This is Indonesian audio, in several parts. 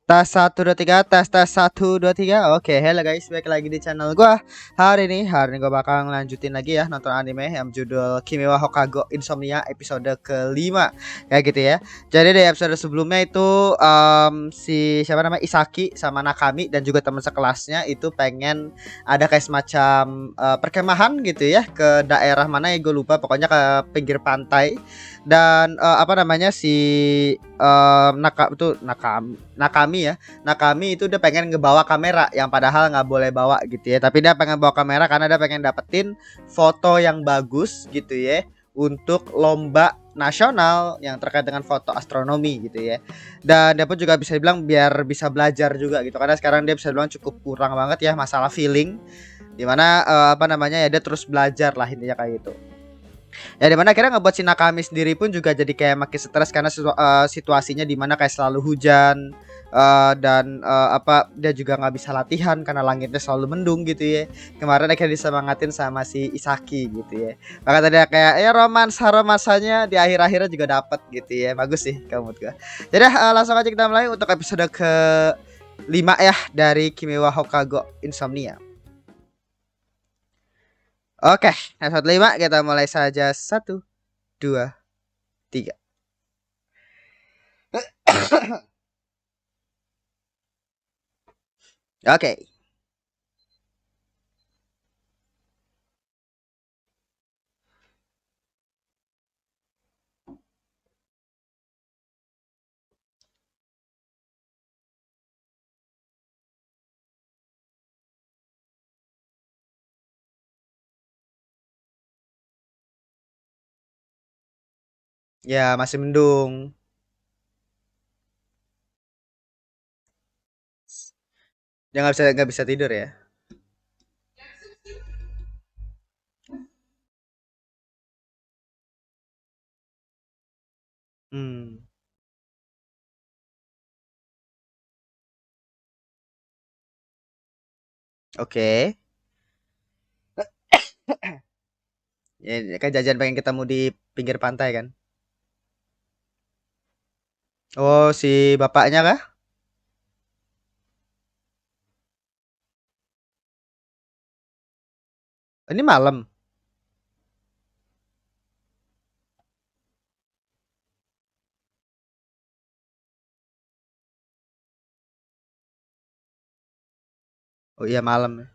Tes satu 2 3 tes satu 2 3. Oke, hello guys, balik lagi di channel gua. Hari ini gua bakal lanjutin lagi ya nonton anime yang judul Kimi wa Hokago Insomnia episode kelima kayak gitu ya. Jadi di episode sebelumnya itu si siapa namanya Isaki sama Nakami dan juga teman sekelasnya itu pengen ada kayak semacam perkemahan gitu ya ke daerah mana ya gue lupa, pokoknya ke pinggir pantai. Dan apa namanya si Nakami ya. Nakami itu dia pengen ngebawa kamera yang padahal nggak boleh bawa gitu ya. Tapi dia pengen bawa kamera karena dia pengen dapetin foto yang bagus gitu ya untuk lomba nasional yang terkait dengan foto astronomi gitu ya. Dan dia pun juga bisa dibilang biar bisa belajar juga gitu karena sekarang dia bisa bilang cukup kurang banget ya masalah feeling, dimana apa namanya ya dia terus belajar lah intinya kayak gitu. Ya dimana akhirnya ngebuat si Nakami sendiri pun juga jadi kayak makin stres karena situasinya dimana kayak selalu hujan, dan apa dia juga nggak bisa latihan karena langitnya selalu mendung gitu ya. Kemarin akhirnya disemangatin sama si Isaki gitu ya. Maka tadi kayak ya romansanya di akhir-akhirnya juga dapet gitu ya. Bagus sih kamu gua. Jadi langsung aja kita mulai untuk episode ke 5 ya dari Kimi wa Hokago Insomnia. Oke, episode 5 kita mulai saja. Satu, dua, tiga. Oke. Ya masih mendung. Ya nggak bisa tidur ya. Hmm. Oke. Ya kan jajan pengen ketemu di pinggir pantai kan. Oh si bapaknya kah? Ini malam. Oh iya malam.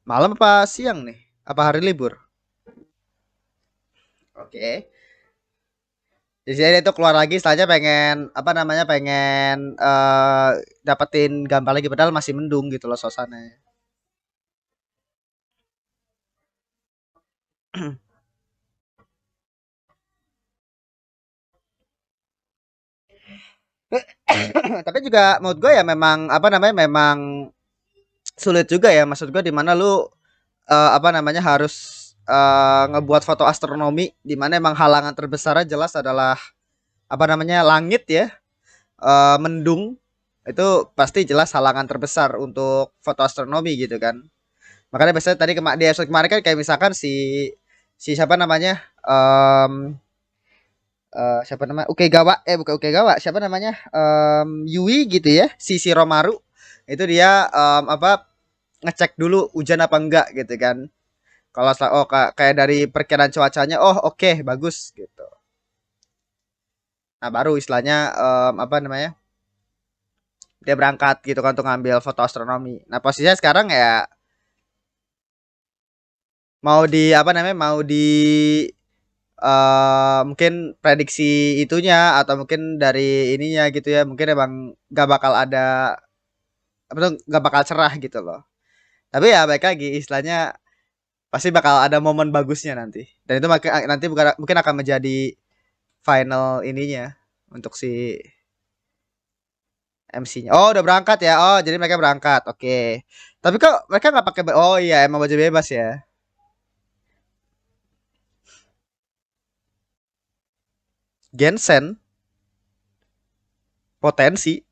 Malam apa siang nih? Apa hari libur? Oke. Jadi dia itu keluar lagi setelahnya pengen apa namanya pengen dapetin gambar lagi padahal masih mendung gitu loh suasananya. Tapi juga menurut gue ya memang apa namanya memang sulit juga ya maksud gue di mana lu apa namanya harus ngebuat foto astronomi di mana emang halangan terbesarnya jelas adalah apa namanya langit ya, mendung itu pasti jelas halangan terbesar untuk foto astronomi gitu kan. Makanya biasanya tadi di episode kemarin kan kayak misalkan si si siapa namanya siapa namanya Ukegawa, bukan Ukegawa, siapa namanya Yui gitu ya, si Shiromaru itu dia apa ngecek dulu hujan apa enggak gitu kan. Kalau oh kayak dari perkiraan cuacanya, oh oke bagus gitu. Nah baru istilahnya apa namanya dia berangkat gitu kan untuk ngambil foto astronomi. Nah posisinya sekarang ya mau di apa namanya mau di mungkin prediksi itunya atau mungkin dari ininya gitu ya mungkin emang gak bakal ada apa tuh gak bakal cerah gitu loh. Tapi ya baik lagi istilahnya pasti bakal ada momen bagusnya nanti. Dan itu nanti bukan mungkin akan menjadi final ininya untuk si MC-nya. Oh, udah berangkat ya. Oh, jadi mereka berangkat. Oke. Tapi kok mereka nggak pakai oh iya emang baju bebas ya. Gensen potensi.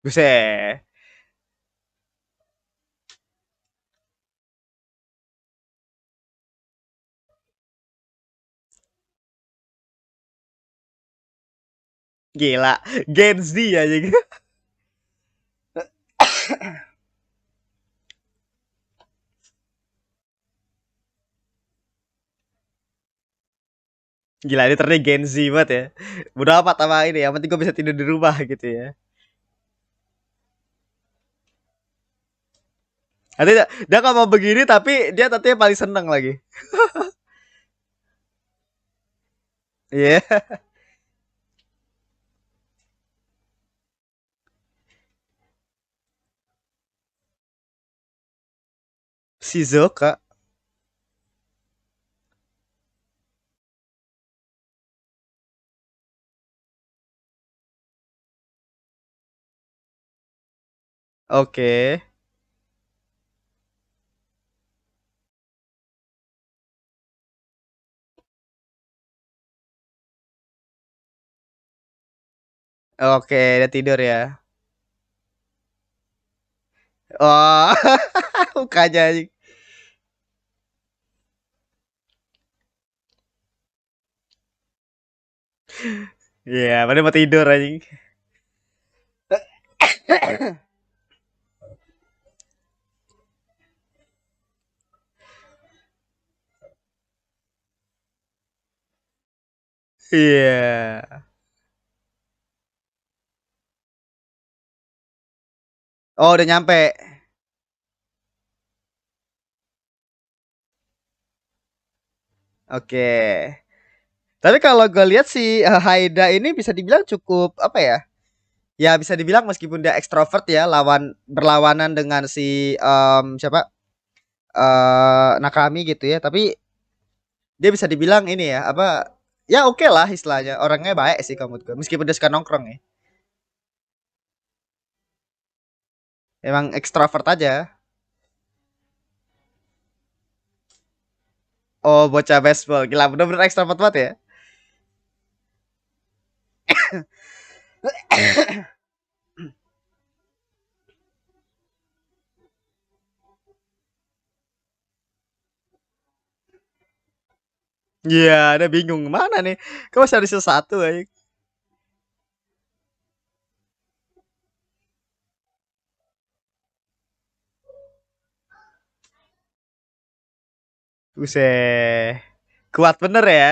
Buset. Gila, Gen Z aja gitu. Gila ini ternyata Gen Z banget ya. Udah apa sama ini ya, penting gue bisa tidur di rumah gitu ya. Nanti dia kalau mau begini tapi dia nanti yang paling seneng lagi. Iya. Yeah. Shizuoka. Oke. Oke, dia tidur ya. Oh, mukanya anjing. Iya, yeah, padahal mau tidur anjing. Iya. Yeah. Oh, udah nyampe. Oke. Tapi kalau gue lihat si Haida ini bisa dibilang cukup apa ya? Ya bisa dibilang meskipun dia ekstrovert ya, berlawanan dengan si siapa? Nakami gitu ya, tapi dia bisa dibilang ini ya, apa? Ya oke lah istilahnya. Orangnya baik sih kamu tuh. Meskipun dia suka nongkrong ya. Emang ekstrovert aja. Oh, bocah baseball. Gila, bener-bener ekstrovert banget ya. Iya, ada bingung mana nih. Kau masih ada sisa satu aja. Buset. Kuat bener ya.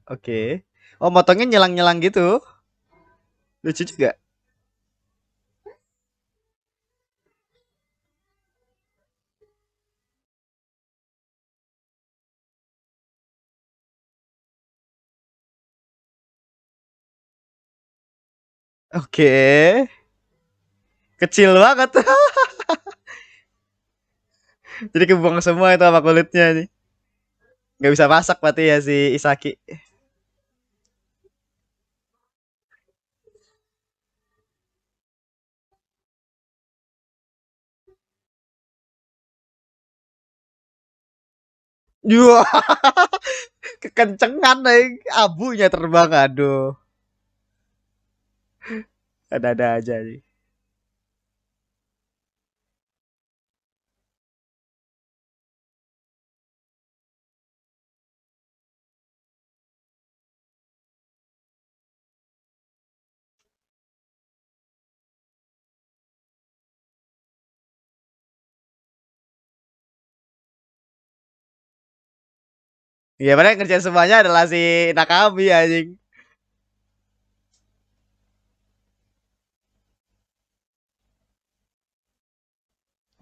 Oke. Oh, motongnya nyelang-nyelang gitu. Lucu juga. Oke. Kecil banget. Jadi kebuang semua itu sama kulitnya nih. Gak bisa masak berarti ya si Isaki. Wah, kekencengan nih. Abunya terbang. Aduh. Ada-ada aja nih. Iya, padahal yang ngerjain semuanya adalah si Nakami anjing.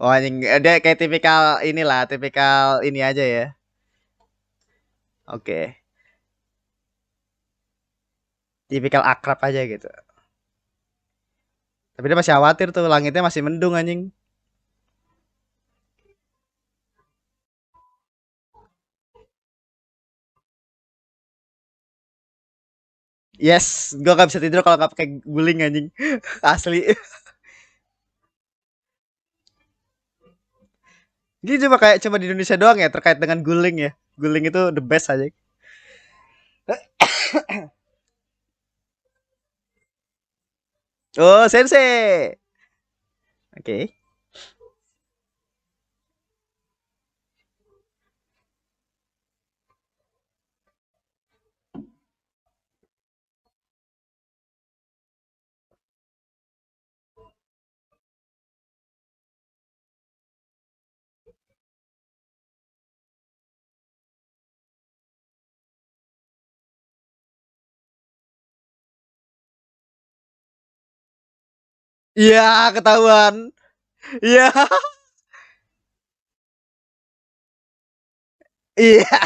Oh anjing, dia kayak tipikal inilah, tipikal ini aja ya. Oke. Tipikal akrab aja gitu. Tapi dia masih khawatir tuh, langitnya masih mendung anjing. Yes, gua gak bisa tidur kalau gak pakai guling anjing. Asli. Ini cuma kayak cuma di Indonesia doang ya terkait dengan guling ya. Guling itu the best aja. Oh, sensei. Oke. Iya, ketahuan. Iya. Iya.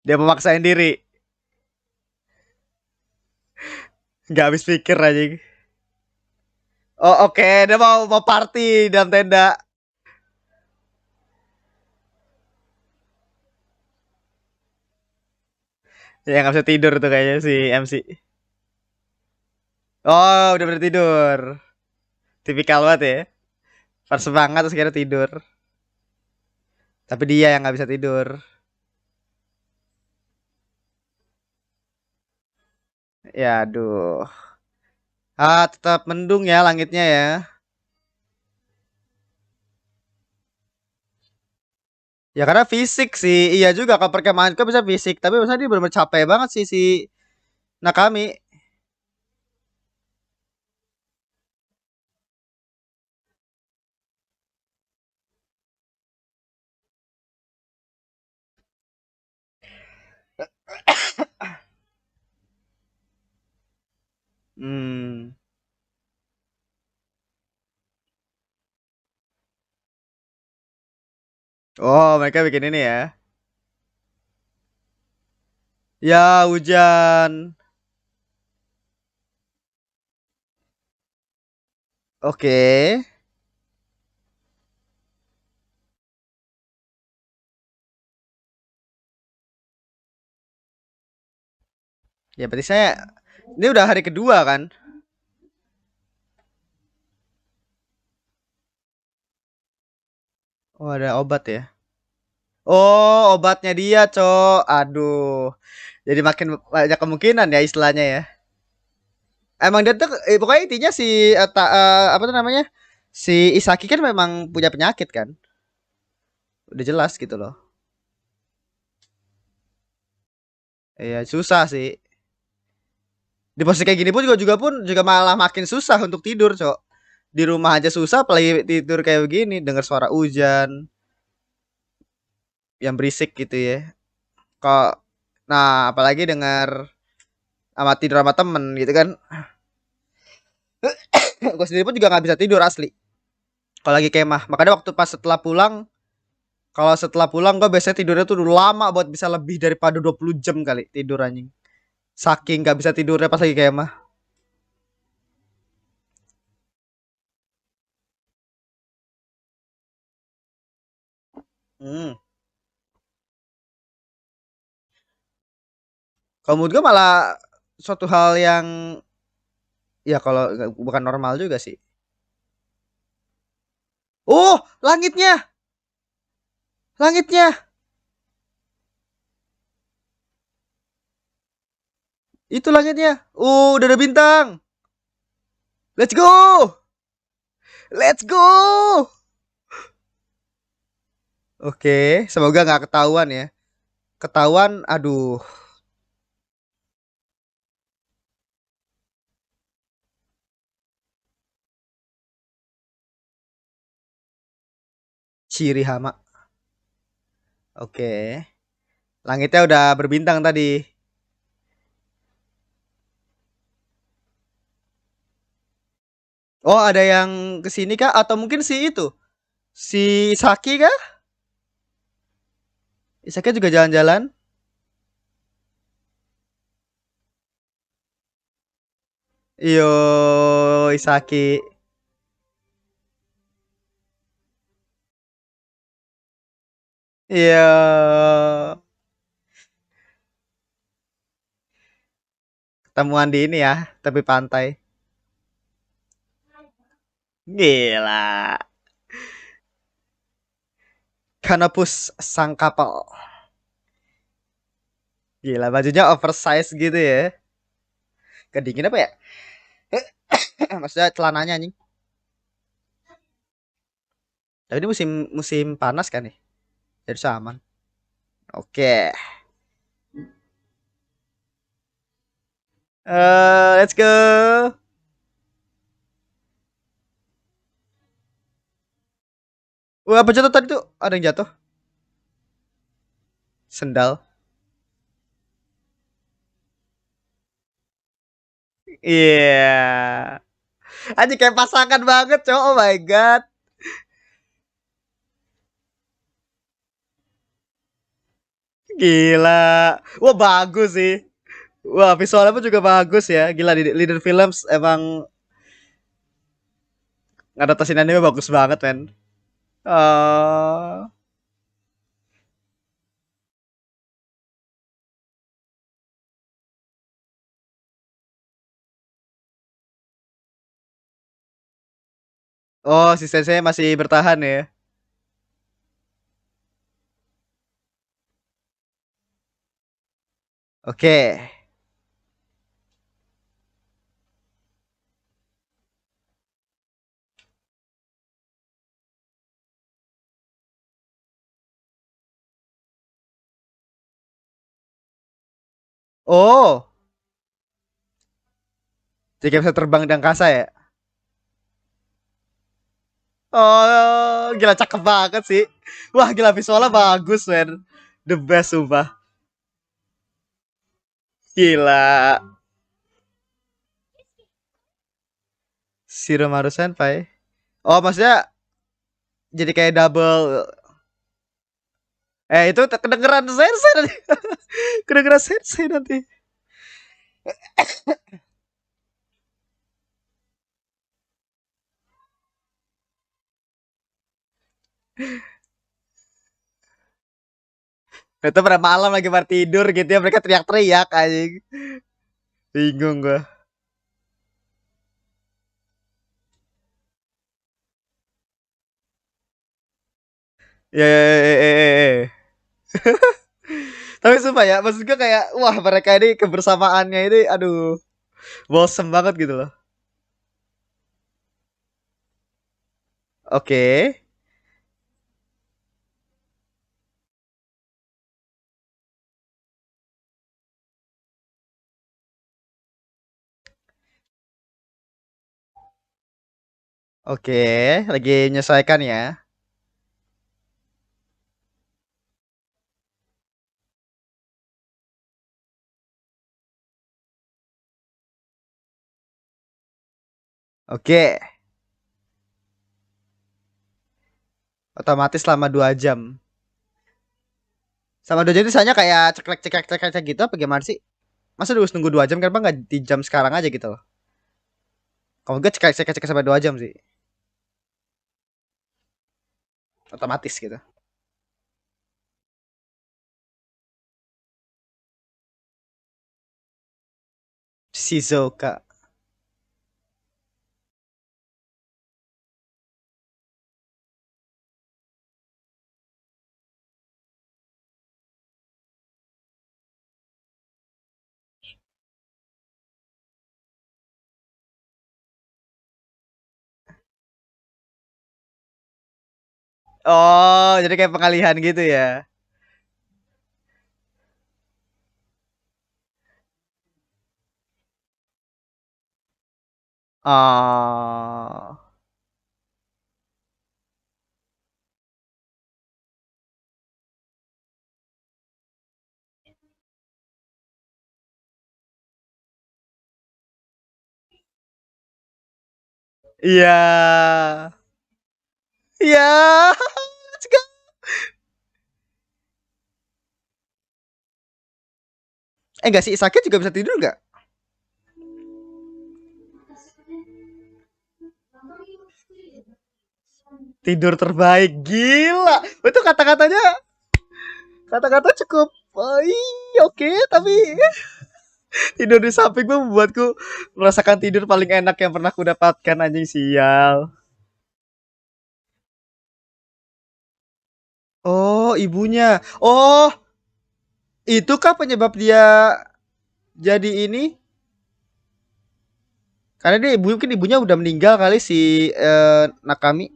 Dia memaksain diri. Nggak habis pikir aja. Oh, oke, dia mau party dalam tenda. Ya nggak bisa tidur tuh kayaknya si MC. Oh, udah bener tidur. Tipikal banget ya. Pas semangat terus kira tidur. Tapi dia yang nggak bisa tidur. Ya, aduh. Ah, tetap mendung ya langitnya ya. Ya karena fisik sih. Iya juga kalau perkemahan kan bisa fisik. Tapi maksudnya dia bener-bener capek banget sih si Nakami. Hmm. Oh, mereka bikin ini ya. Ya, hujan. Oke. Ya berarti saya ini udah hari kedua kan? Oh, ada obat ya. Oh, obatnya dia, Cok. Aduh. Jadi makin banyak kemungkinan ya istilahnya ya. Emang dia tuh pokoknya intinya si apa tuh namanya? Si Isaki kan memang punya penyakit kan? Udah jelas gitu loh. Iya, susah sih. Di posisi kayak gini pun juga malah makin susah untuk tidur, Cok. Di rumah aja susah apalagi tidur kayak begini, dengar suara hujan yang berisik gitu ya. Kok nah, apalagi dengar sama tidur sama temen gitu kan. Gue sendiri pun juga nggak bisa tidur asli. Kalau lagi kemah. Makanya waktu pas setelah pulang, kalau setelah pulang gue biasanya tidurnya tuh dulu lama buat bisa lebih daripada 20 jam kali tidur anjing. Saking nggak bisa tidurnya pas lagi kemah. Hmm. Kalau menurut gue malah suatu hal yang ya kalau bukan normal juga sih. Oh, langitnya, langitnya, itu langitnya. Udah ada bintang. Let's go, let's go. Oke, semoga nggak ketahuan ya. Ketahuan, aduh, ciri hama. Oke, langitnya udah berbintang tadi. Oh, ada yang kesini kah? Atau mungkin si itu, si Saki kah? Saki juga jalan-jalan. Yo, Isaki. Iya. Ketemuan di ini ya, tepi pantai. Gila. Kanopus sang kapal. Gila, bajunya oversize gitu ya. Kedingin apa ya? Maksudnya celananya anjing. Tapi ini musim musim panas kan nih. Jadi aman. Oke. Let's go. Wah, apa jatuh tadi tuh? Ada yang jatuh. Sendal. Iya. Aja kayak pasangan banget, cowok. Oh my god. Gila. Wah, bagus sih. Wah, visualnya pun juga bagus ya. Gila, Leader Films emang ngadaptasin anime bagus banget, men. Oh, oh, si Sensei masih bertahan ya. Oke. Oh, jadi kayak bisa terbang di angkasa ya? Oh, gila cakep banget sih. Wah, gila visualnya bagus, men. The best, sumpah. Gila. Shiromaru Senpai. Oh, maksudnya jadi kayak double. Itu kedengeran Sensei nanti. Kedengeran Sensei nanti. Itu pada malam lagi pada tidur gitu ya, mereka teriak-teriak anjing. Bingung gua. Ya, tapi sumpah ya, maksud gue kayak wah mereka ini kebersamaannya ini aduh, bosen banget gitu loh. Oke. Oke, lagi menyesuaikan ya. Oke, otomatis selama 2 jam. Sama 2 jam itu misalnya kayak ceklek ceklek ceklek ceklek gitu apa gimana sih? Masa harus nunggu 2 jam, kenapa nggak di jam sekarang aja gitu loh? Kalau gue ceklek ceklek ceklek sampai 2 jam sih. Otomatis gitu. Shizuoka. Oh, jadi kayak pengalihan gitu ya. Oh. Iya. Iya. Let's go. Enggak sih, sakit juga bisa tidur nggak? Tidur terbaik, gila. Itu kata-katanya, kata-kata cukup. Oh, iya, oke, tapi Tidur di sampingmu membuatku merasakan tidur paling enak yang pernah ku dapatkan anjing sial. Oh, ibunya. Oh, itu kah penyebab dia jadi ini? Karena dia mungkin ibunya udah meninggal kali si Nakami.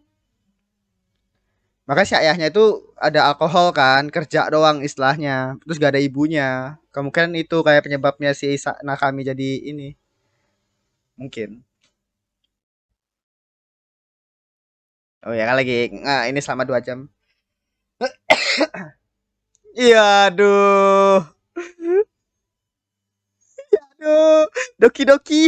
Makanya si ayahnya itu ada alkohol kan, kerja doang istilahnya. Terus gak ada ibunya. Kemungkinan itu kayak penyebabnya si Nakami jadi ini. Mungkin. Oh ya kan lagi ini selama 2 jam. Iya, aduh. Aduh, Doki Doki.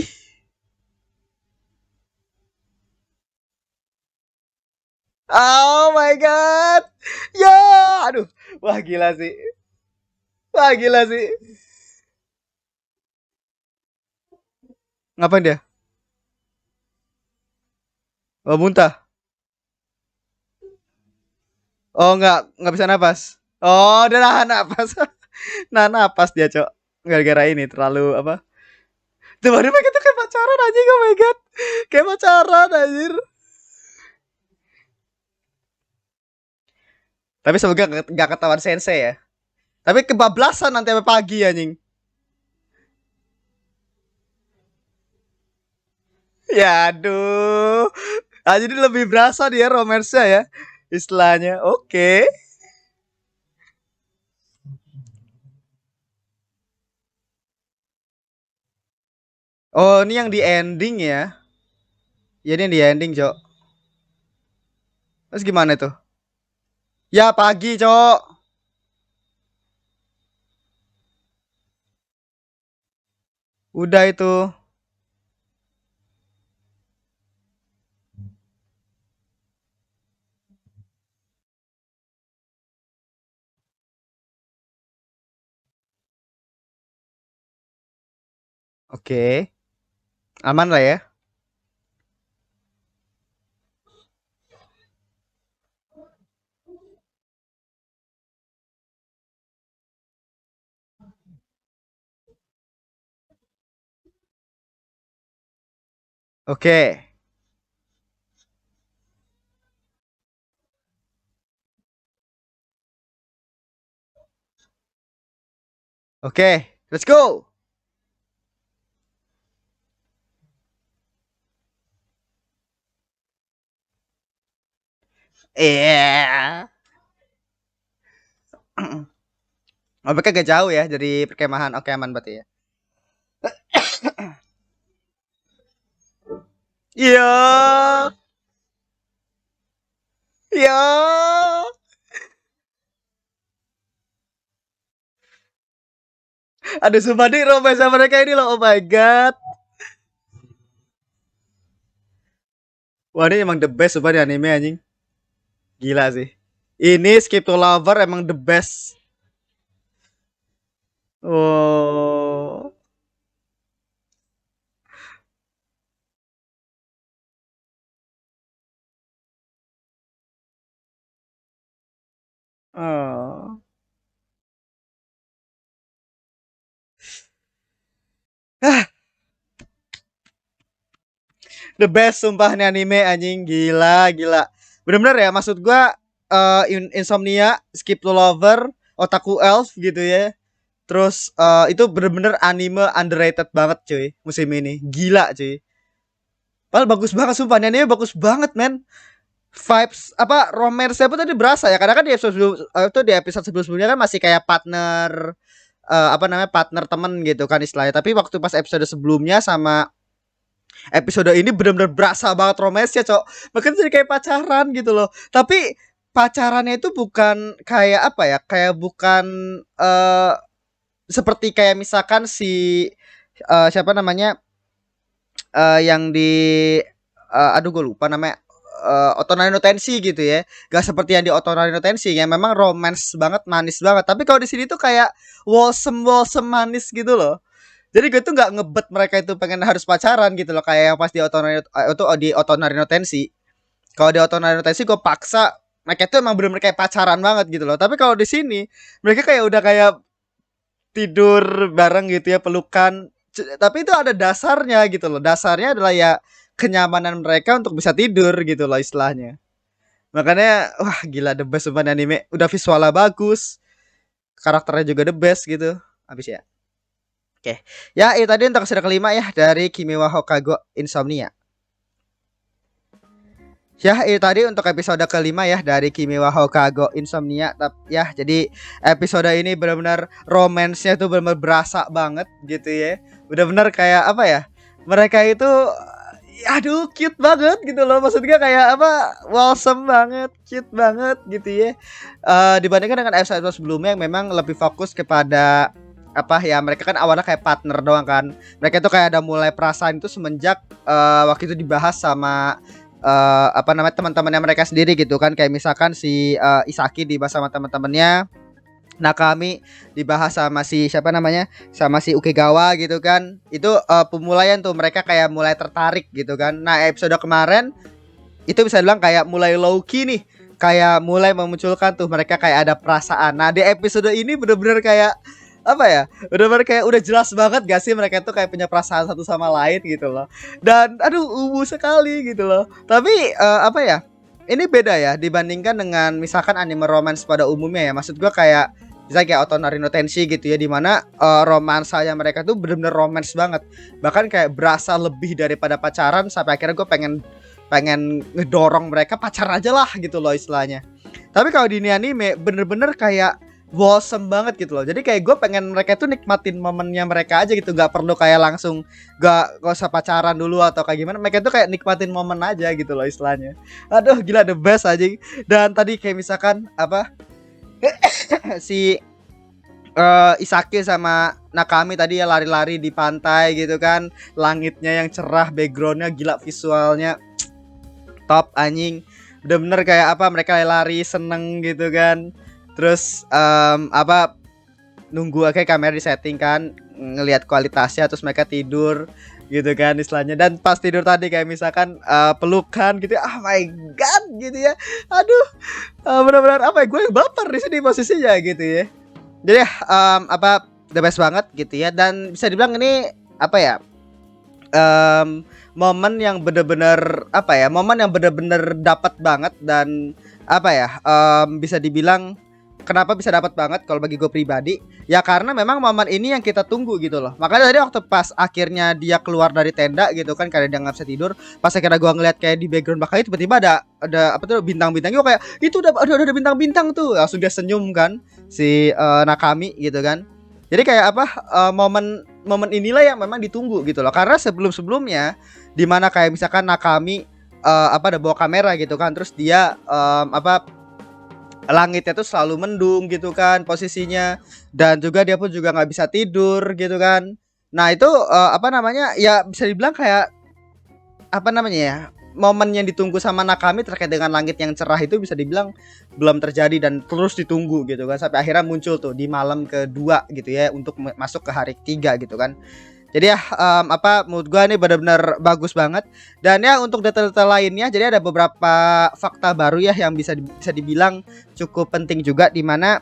Oh my god. Ya, aduh. Wah gila sih. Wah gila sih. Ngapain dia? Oh, muntah. Oh, nggak bisa napas. Oh, dia nahan napas. Nahan napas dia, Cok. Gara-gara ini terlalu apa? Tiba-tiba kita kayak pacaran aja, oh my god. Kayak pacaran anjir. Tapi semoga nggak ketahuan sensei ya. Tapi kebablasan nanti sampai pagi anjing. Ya aduh. Ah, jadi lebih berasa dia romansnya ya. Istilahnya. Oke. Oh, ini yang di ending ya. Ya ini yang di ending, Cok. Terus gimana tuh? Ya pagi, Cok. Udah itu. Oke. Aman lah ya. Oke. Oke. Let's go. Iya. Oh, mereka gak jauh ya dari perkemahan. Oke, aman berarti ya. Iya. Iya. Ada sumpah nih romance mereka ini loh. Oh my god. Wah, ini emang the best sumpah di anime anjing. Gila sih. Ini Skip to Lover emang the best. Oh. Oh. Ah, the best sumpah nih anime anjing gila gila. Bener-bener ya maksud gua Insomnia, Skip to Lover, Otaku Elf gitu ya. Terus itu bener-bener anime underrated banget cuy musim ini. Gila cuy. Padahal bagus banget sumpah nih anime bagus banget men. Vibes apa romance pun tadi berasa ya karena kan di episode itu di episode sebelumnya kan masih kayak partner apa namanya partner temen gitu kan istilahnya tapi waktu pas episode sebelumnya sama episode ini benar-benar berasa banget romansnya cok makanya jadi kayak pacaran gitu loh tapi pacarannya itu bukan kayak apa ya kayak bukan eh seperti kayak misalkan si siapa namanya yang di aduh gue lupa namanya Otonari no Tensi gitu ya gak seperti yang di Otonari no Tensi yang memang romance banget manis banget tapi kalau di sini tuh kayak wholesome manis gitu loh jadi gue tuh nggak ngebet mereka itu pengen harus pacaran gitu loh kayak yang pas di Otonari itu di Otonari no Tensi kalau di Otonari no Tensi gue paksa mereka tuh emang bener-bener kayak pacaran banget gitu loh tapi kalau di sini mereka kayak udah kayak tidur bareng gitu ya, pelukan. Tapi itu ada dasarnya gitu loh. Dasarnya adalah ya kenyamanan mereka untuk bisa tidur gitu loh istilahnya. Makanya wah gila the best banget anime. Udah visualnya bagus, karakternya juga the best gitu. Habis ya. Oke. Ya, itu tadi untuk episode kelima ya dari Kimi wa Hokago Insomnia. Ya, itu tadi untuk episode kelima ya dari Kimi wa Hokago Insomnia. Ya, jadi episode ini benar-benar romansnya tuh benar-benar berasa banget gitu ya. Benar-benar kayak apa ya? Mereka itu aduh cute banget gitu loh. Maksudnya kayak apa? Wholesome banget, cute banget gitu ya. Dibandingkan dengan episode sebelumnya yang memang lebih fokus kepada apa ya, mereka kan awalnya kayak partner doang kan. Mereka tuh kayak ada mulai perasaan itu semenjak waktu itu dibahas sama apa namanya teman-temannya mereka sendiri gitu kan, kayak misalkan si Isaki dibahas sama teman-temannya, Nakami dibahas sama si siapa namanya, sama si Ukegawa gitu kan. Itu pemulaian tuh mereka kayak mulai tertarik gitu kan. Nah episode kemarin itu bisa bilang kayak mulai low key nih, kayak mulai memunculkan tuh mereka kayak ada perasaan. Nah di episode ini bener-bener kayak apa ya, bener-bener kayak udah jelas banget gak sih mereka tuh kayak punya perasaan satu sama lain gitu loh. Dan aduh ubu sekali gitu loh. Tapi apa ya, ini beda ya dibandingkan dengan misalkan anime romance pada umumnya ya. Maksud gua kayak bisa kayak Otonari no Tenshi gitu ya, dimana romansanya mereka tuh bener-bener romance banget. Bahkan kayak berasa lebih daripada pacaran, sampai akhirnya gue pengen pengen ngedorong mereka pacaran aja lah gitu loh istilahnya. Tapi kalau di ini anime bener-bener kayak wholesome banget gitu loh. Jadi kayak gue pengen mereka tuh nikmatin momennya mereka aja gitu, gak perlu kayak langsung gak usah pacaran dulu atau kayak gimana. Mereka tuh kayak nikmatin momen aja gitu loh istilahnya. Aduh gila the best aja. Dan tadi kayak misalkan apa si Isaki sama Nakami tadi ya lari-lari di pantai gitu kan, langitnya yang cerah, backgroundnya gila, visualnya top anjing. Bener-bener kayak apa mereka lari seneng gitu kan. Terus apa nunggu kayak kamera disetting kan, ngelihat kualitasnya, terus mereka tidur gitu kan istilahnya. Dan pas tidur tadi kayak misalkan pelukan gitu, oh my god gitu ya. Aduh, benar-benar apa ya, gue yang baper di sini posisinya gitu ya. Jadi apa the best banget gitu ya. Dan bisa dibilang ini apa ya, momen yang bener-bener apa ya, momen yang bener-bener dapat banget. Dan apa ya, bisa dibilang kenapa bisa dapat banget kalau bagi gue pribadi ya, karena memang momen ini yang kita tunggu gitu loh. Makanya tadi waktu pas akhirnya dia keluar dari tenda gitu kan, karena dia nggak bisa tidur, pas akhirnya gue ngeliat kayak di background belakangnya tiba-tiba ada apa tuh, bintang-bintang. Gue kayak itu udah ada bintang-bintang tuh, langsung dia senyum kan si Nakami gitu kan. Jadi kayak apa, momen inilah yang memang ditunggu gitu loh. Karena sebelum-sebelumnya dimana kayak misalkan Nakami apa ada bawa kamera gitu kan, terus dia apa langitnya tuh selalu mendung gitu kan posisinya, dan juga dia pun juga nggak bisa tidur gitu kan. Nah itu apa namanya ya, bisa dibilang kayak apa namanya ya, momen yang ditunggu sama Nakami terkait dengan langit yang cerah itu bisa dibilang belum terjadi dan terus ditunggu gitu kan, sampai akhirnya muncul tuh di malam kedua gitu ya, untuk masuk ke hari ketiga gitu kan. Jadi ya apa menurut gua ini benar-benar bagus banget. Dan ya untuk detail-detail lainnya, jadi ada beberapa fakta baru ya yang bisa dibilang cukup penting juga, di mana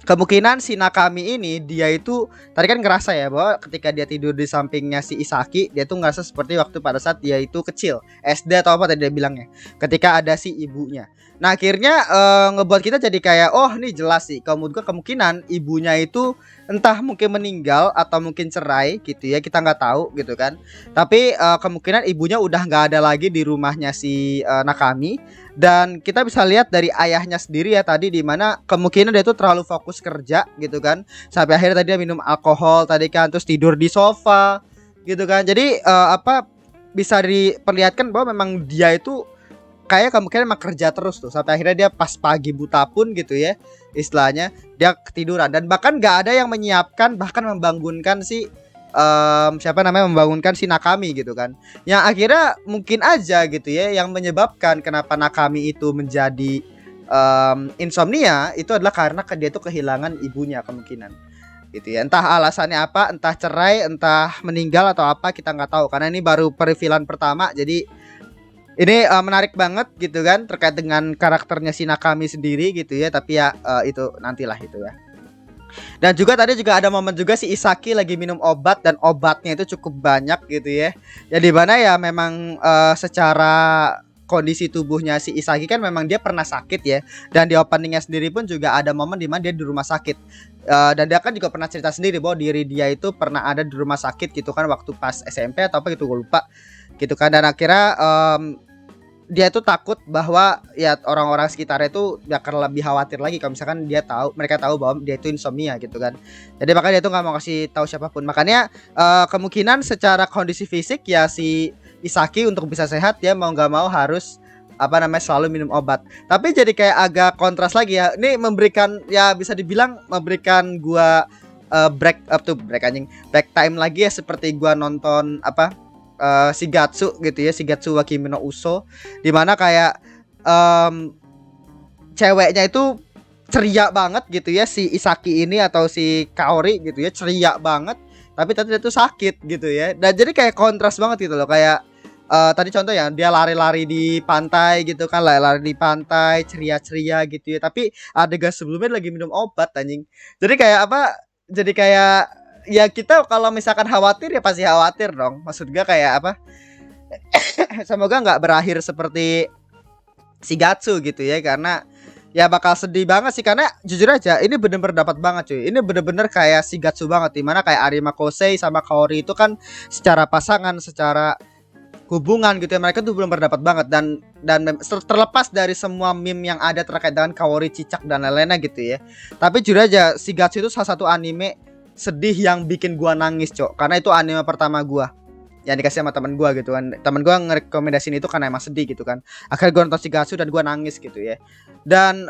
kemungkinan si Nakami ini dia itu tadi kan ngerasa ya bahwa ketika dia tidur di sampingnya si Isaki, dia tuh ngerasa seperti waktu pada saat dia itu kecil, SD atau apa tadi dia bilangnya, ketika ada si ibunya. Nah akhirnya ngebuat kita jadi kayak oh nih jelas sih, kalau menurut gue kemungkinan ibunya itu entah mungkin meninggal atau mungkin cerai gitu ya, kita nggak tahu gitu kan. Tapi kemungkinan ibunya udah nggak ada lagi di rumahnya si Nakami. Dan kita bisa lihat dari ayahnya sendiri ya tadi, di mana kemungkinan dia tuh terlalu fokus kerja gitu kan, sampai akhirnya tadi dia minum alkohol tadi kan, terus tidur di sofa gitu kan. Jadi apa bisa diperlihatkan bahwa memang dia itu kayak kemungkinan emang kerja terus tuh, sampai akhirnya dia pas pagi buta pun gitu ya istilahnya, dia ketiduran. Dan bahkan gak ada yang menyiapkan, bahkan membangunkan si siapa namanya, membangunkan si Nakami gitu kan. Yang akhirnya mungkin aja gitu ya, yang menyebabkan kenapa Nakami itu menjadi insomnia itu adalah karena dia tuh kehilangan ibunya kemungkinan gitu ya. Entah alasannya apa, entah cerai, entah meninggal atau apa, kita nggak tahu karena ini baru perifilan pertama. Jadi ini menarik banget gitu kan terkait dengan karakternya si Nakami sendiri gitu ya. Tapi ya itu nantilah itu ya. Dan juga tadi juga ada momen juga si Isaki lagi minum obat dan obatnya itu cukup banyak gitu ya. Ya di mana ya memang secara kondisi tubuhnya si Isaki kan memang dia pernah sakit ya. Dan di openingnya sendiri pun juga ada momen di mana dia di rumah sakit. Dan dia kan juga pernah cerita sendiri bahwa diri dia itu pernah ada di rumah sakit gitu kan waktu pas SMP atau apa gitu gue lupa. Gitu kan, dan akhirnya dia itu takut bahwa ya orang-orang sekitarnya itu akan lebih khawatir lagi kalau misalkan mereka tahu bahwa dia itu insomnia gitu kan. Jadi makanya dia tuh nggak mau kasih tahu siapapun. Makanya kemungkinan secara kondisi fisik ya si Isaki untuk bisa sehat dia mau nggak mau harus selalu minum obat. Tapi jadi kayak agak kontras lagi ya. Ini memberikan ya bisa dibilang memberikan gua break time lagi ya, seperti gua nonton Shigatsu gitu ya, Shigatsu wa Kimi no Uso, dimana kayak ceweknya itu ceria banget gitu ya, si Isaki ini atau si Kaori gitu ya, ceria banget, tapi tadi dia tuh sakit gitu ya. Dan jadi kayak kontras banget gitu loh, kayak tadi contoh ya, dia lari-lari di pantai gitu kan, lari-lari di pantai ceria-ceria gitu ya, tapi adegan sebelumnya lagi minum obat anjing. Jadi kayak jadi kayak ya kita kalau misalkan khawatir ya pasti khawatir dong. Maksud gue kayak semoga nggak berakhir seperti Shigatsu gitu ya, karena ya bakal sedih banget sih. Karena jujur aja ini bener-bener dapat banget cuy. Ini bener-bener kayak Shigatsu banget, dimana kayak Arima Kosei sama Kaori itu kan secara pasangan, secara hubungan gitu ya, mereka tuh belum berdapat banget. Dan terlepas dari semua meme yang ada terkait dengan Kaori, Cicak dan lain-lainnya gitu ya, tapi jujur aja Shigatsu itu salah satu anime sedih yang bikin gua nangis cok, karena itu anime pertama gua yang dikasih sama teman gua gitu kan. Teman gua ngerekomendasiin itu karena emang sedih gitu kan. Akhirnya gua nonton Shigatsu dan gua nangis gitu ya. Dan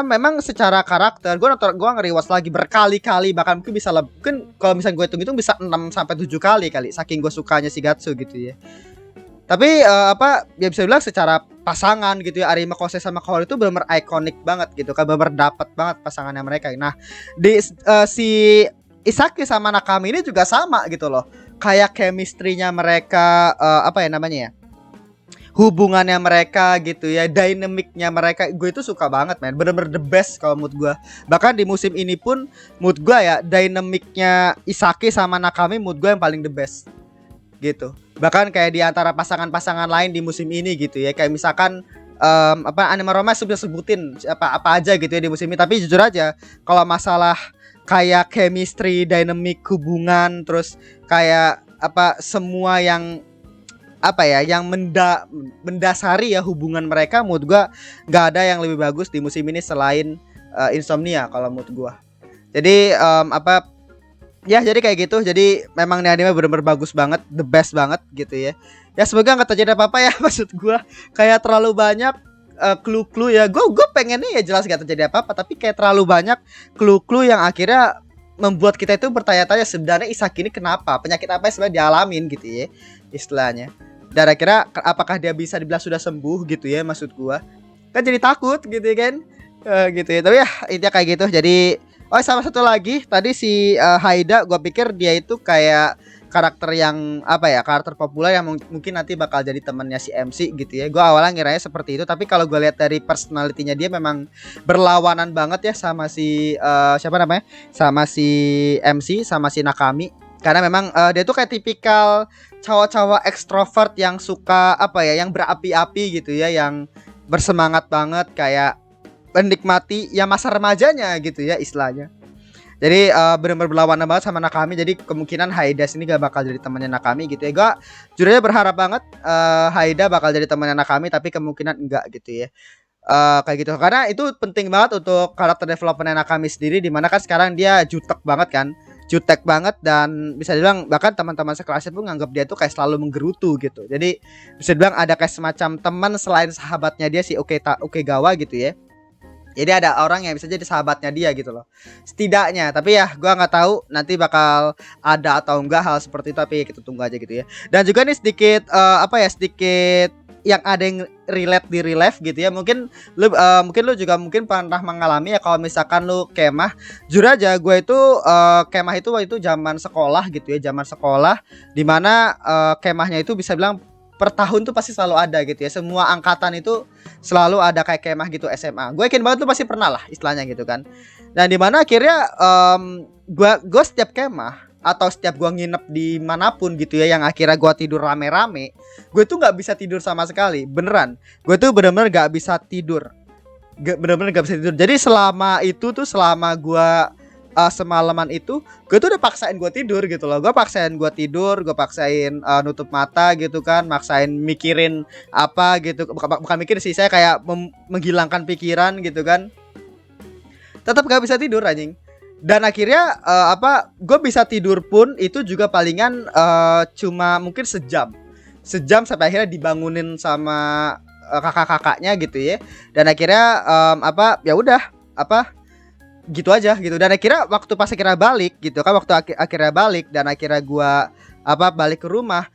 memang secara karakter gua nge-rewatch lagi berkali-kali, bahkan mungkin kalau misalnya gue hitung-hitung bisa 6 sampai 7 kali saking gua sukanya Shigatsu gitu ya. Tapi ya bisa bilang secara pasangan gitu ya, Arima Kose sama Kaori itu benar-benar ikonik banget gitu kan, benar-benar dapat banget pasangannya mereka. Nah, di si Isaki sama Nakami ini juga sama gitu loh. Kayak chemistry-nya mereka, hubungannya mereka gitu ya, dynamic-nya mereka, gue itu suka banget men. Bener-bener the best kalau mood gue. Bahkan di musim ini pun mood gue ya, dynamic-nya Isaki sama Nakami mood gue yang paling the best gitu. Bahkan kayak di antara pasangan-pasangan lain di musim ini gitu ya, kayak misalkan anime romance bisa sebutin apa aja gitu ya di musim ini. Tapi jujur aja kalau masalah kayak chemistry, dynamic hubungan, terus kayak semua yang yang mendasari ya hubungan mereka, menurut gua nggak ada yang lebih bagus di musim ini selain Insomnia kalau menurut gua. Jadi ya jadi kayak gitu. Jadi memang nih anime benar-benar bagus banget, the best banget gitu ya. Ya semoga nggak terjadi apa-apa ya. Maksud gua kayak terlalu banyak clue-clue ya. Gue pengennya ya jelas gak terjadi apa-apa, tapi kayak terlalu banyak clue-clue yang akhirnya membuat kita itu bertanya-tanya sebenarnya Isaki ini kenapa, penyakit apa yang sebenarnya dialamin gitu ya istilahnya. Dan akhirnya apakah dia bisa dibilang sudah sembuh gitu ya, maksud gue kan jadi takut gitu kan, gitu ya. Tapi ya intinya kayak gitu. Jadi sama satu lagi tadi si Haida, gue pikir dia itu kayak karakter yang karakter populer yang mungkin nanti bakal jadi temannya si MC gitu ya. Gue awalnya ngiranya seperti itu, tapi kalau gue lihat dari personalitinya dia memang berlawanan banget ya sama si sama si MC, sama si Nakami. Karena memang dia tuh kayak tipikal cowok-cowok ekstrovert yang suka yang berapi-api gitu ya, yang bersemangat banget, kayak menikmati ya masa remajanya gitu ya istilahnya. Jadi benar-benar berlawanan banget sama Nakami. Jadi kemungkinan Haida sini gak bakal jadi temannya Nakami gitu ya. Gue jujur aja berharap banget Haida bakal jadi temannya Nakami, tapi kemungkinan enggak gitu ya. Kayak gitu, karena itu penting banget untuk karakter development Nakami sendiri, dimana kan sekarang dia jutek banget dan bisa dibilang bahkan teman-teman sekelasnya pun nganggap dia tuh kayak selalu menggerutu gitu. Jadi bisa dibilang ada kayak semacam teman selain sahabatnya dia si Okegawa gitu ya. Jadi ada orang yang bisa jadi sahabatnya dia gitu loh, setidaknya. Tapi ya gue nggak tahu nanti bakal ada atau enggak hal seperti itu, tapi kita tunggu aja gitu ya. Dan juga nih sedikit sedikit yang ada yang relate di real life gitu ya. Mungkin lu juga mungkin pernah mengalami ya, kalau misalkan lu kemah. Jujur aja gue itu kemah itu waktu itu zaman sekolah gitu ya, zaman sekolah, dimana kemahnya itu bisa bilang per tahun tuh pasti selalu ada gitu ya. Semua angkatan itu selalu ada kayak kemah gitu SMA. Gue yakin banget lu pasti pernah lah istilahnya gitu kan. Dan dimana akhirnya gue setiap kemah atau setiap gua nginep di manapun gitu ya, yang akhirnya gua tidur rame-rame, gue tuh nggak bisa tidur sama sekali, beneran. Gue tuh bener-bener nggak bisa tidur, bener-bener nggak bisa tidur. Jadi selama itu tuh, selama gua semalaman itu, gue tuh udah paksain gue tidur gitu loh. Gue paksain gue tidur, gue paksain nutup mata gitu kan, maksain mikirin apa gitu. Bukan mikir sih, saya kayak menghilangkan pikiran gitu kan. Tetap gak bisa tidur anjing. Dan akhirnya gue bisa tidur pun itu juga palingan cuma mungkin sejam sampai akhirnya dibangunin sama kakak-kakaknya gitu ya. Dan akhirnya ya udah gitu aja gitu. Dan akhirnya waktu pas akhirnya balik gitu kan, waktu akhirnya balik dan akhirnya gue balik ke rumah,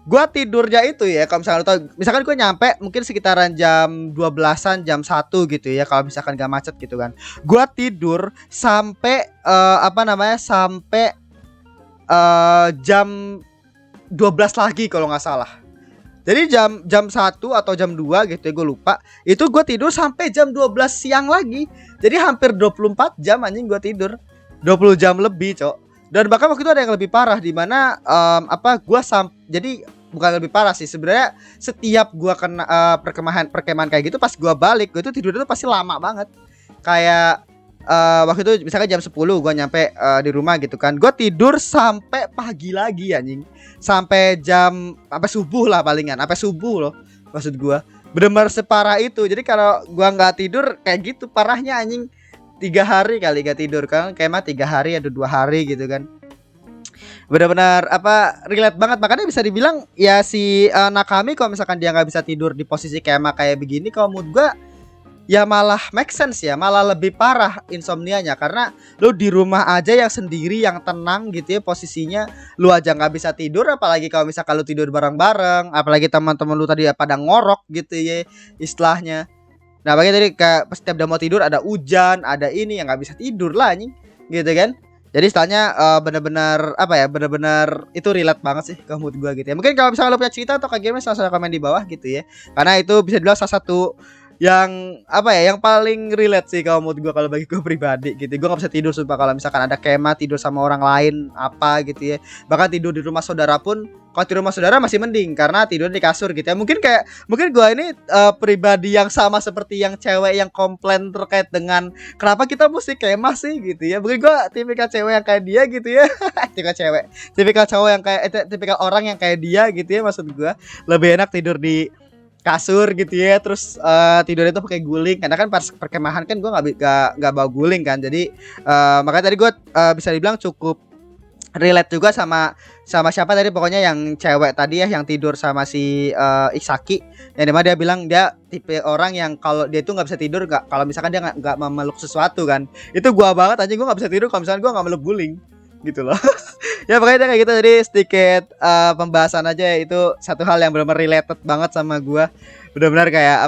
gue tidurnya itu ya, kalau misalkan lo tau, misalkan gue nyampe mungkin sekitaran jam 12-an, jam 1 gitu ya, kalau misalkan gak macet gitu kan. Gue tidur sampai sampai jam 12 lagi kalau nggak salah. Jadi jam 1 atau jam 2 gitu ya, gue lupa. Itu gue tidur sampai jam 12 siang lagi. Jadi hampir 24 jam anjing gue tidur. 20 jam lebih, Cok. Dan bahkan waktu itu ada yang lebih parah, di mana jadi bukan lebih parah sih sebenarnya, setiap gua kena perkemahan kayak gitu, pas gua balik gue tuh tidur itu pasti lama banget. Kayak waktu itu misalnya jam 10 gua nyampe di rumah gitu kan, gua tidur sampai pagi lagi anjing, sampai subuh lah palingan, sampai subuh loh maksud gua. Bener-bener separah itu. Jadi kalau gua nggak tidur kayak gitu parahnya anjing, 3 hari kali gak tidur kan, kayak 3 hari atau 2 hari gitu kan. Benar-benar relate banget. Makanya bisa dibilang ya si Nakami kalau misalkan dia nggak bisa tidur di posisi kayak begini, kalau menurut gua ya malah make sense ya, malah lebih parah insomnianya. Karena lu di rumah aja yang sendiri, yang tenang gitu ya posisinya, lu aja nggak bisa tidur, apalagi kalau misalkan lu tidur bareng-bareng, apalagi teman-teman lu tadi pada ngorok gitu ya istilahnya. Nah bagi tadi kayak setiap udah mau tidur ada hujan, ada ini, yang nggak bisa tidur lah anjing gitu kan. Jadi istilahnya benar-benar benar-benar itu relate banget sih ke mood gue gitu ya. Mungkin kalau misalnya lo punya cerita atau kayak gimana, langsung komen di bawah gitu ya. Karena itu bisa dibilang salah satu yang yang paling relate sih kalau mood gue, kalau bagi gue pribadi gitu. Gue gak bisa tidur sumpah kalau misalkan ada kemah, tidur sama orang lain gitu ya. Bahkan tidur di rumah saudara pun, kalau di rumah saudara masih mending karena tidur di kasur gitu ya. Mungkin gue ini pribadi yang sama seperti yang cewek yang komplain terkait dengan kenapa kita mesti kemah sih gitu ya. Mungkin gue tipikal cewek yang kayak dia gitu ya. tipikal cowok yang kayak tipikal orang yang kayak dia gitu ya, maksud gue. Lebih enak tidur di kasur gitu ya, terus tidur itu pakai guling, karena kan pas perkemahan kan gue nggak bawa guling kan. Jadi makanya tadi gue bisa dibilang cukup relate juga sama siapa tadi, pokoknya yang cewek tadi ya, yang tidur sama si Isaki, yang dimana dia bilang dia tipe orang yang kalau dia tuh nggak bisa tidur kalau misalkan dia nggak memeluk sesuatu kan. Itu gue banget aja, gue nggak bisa tidur kalau misalkan gue nggak meluk guling gitu loh. Ya pokoknya kayak gitu. Jadi sedikit pembahasan aja ya, itu satu hal yang benar-benar related banget sama gue. Benar-benar kayak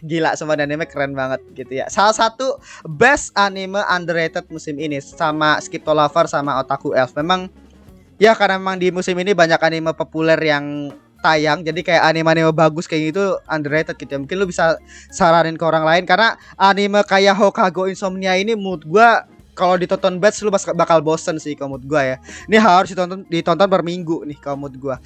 gila, semua anime keren banget gitu ya. Salah satu best anime underrated musim ini, sama Skip to Lover sama Otaku Elf. Memang ya karena memang di musim ini banyak anime populer yang tayang, jadi kayak anime-anime bagus kayak gitu underrated gitu ya. Mungkin lu bisa saranin ke orang lain, karena anime kayak Hokago Insomnia ini menurut gue kalau ditonton batch lu bakal bosen sih kalau menurut gue ya. Ini harus ditonton per minggu nih kalau menurut gue.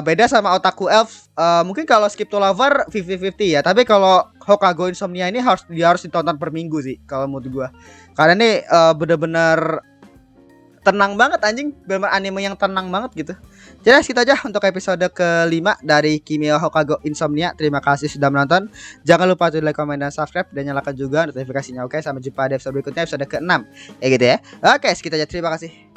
Beda sama Otaku Elf, mungkin kalau Skip to Lover 50-50 ya. Tapi kalau Hokago Insomnia ini harus ditonton per minggu sih kalau menurut gue. Karena ini bener-bener tenang banget anjing, bener-bener anime yang tenang banget gitu. Jadi segitu aja untuk episode ke-5 dari Kimi wa Hokago Insomnia. Terima kasih sudah menonton. Jangan lupa untuk like, comment, dan subscribe, dan nyalakan juga notifikasinya. Oke, sampai jumpa di episode berikutnya, episode ke-6 ya gitu ya. Oke, segitu aja, terima kasih.